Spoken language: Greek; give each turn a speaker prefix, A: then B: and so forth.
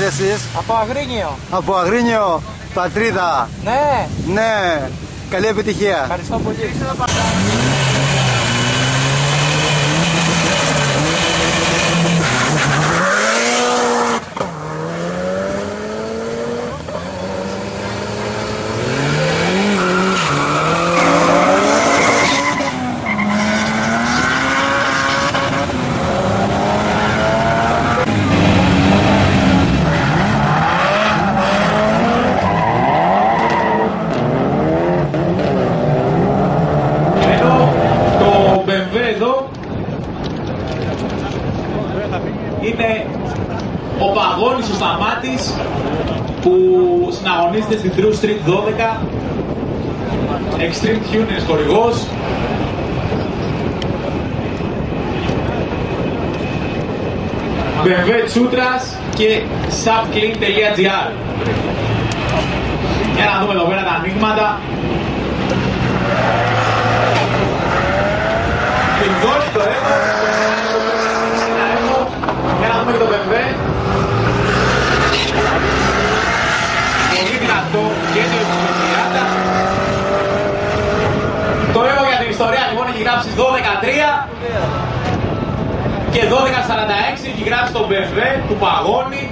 A: έρχεστε εσείς?
B: Από Αγρίνιο.
A: Από Αγρίνιο, πατρίδα.
B: Ναι.
A: Ναι. Καλή επιτυχία.
B: Ευχαριστώ πολύ.
C: Είναι ο Παγώνης ο Σταμάτης που συναγωνίζεται στην True Street 12, Extreme Tuners χορηγός. BMW Τσούτρας και subclean.gr. Για να δούμε εδώ πέρα τα ανοίγματα. Πινδώνει το έχω. Για να δούμε και το BMW. Πολύ δυνατό και το 30. Το έχω για την ιστορία λοιπόν έχει γράψει 12-3 και 12-46 έχει γράψει το BMW του Παγώνη.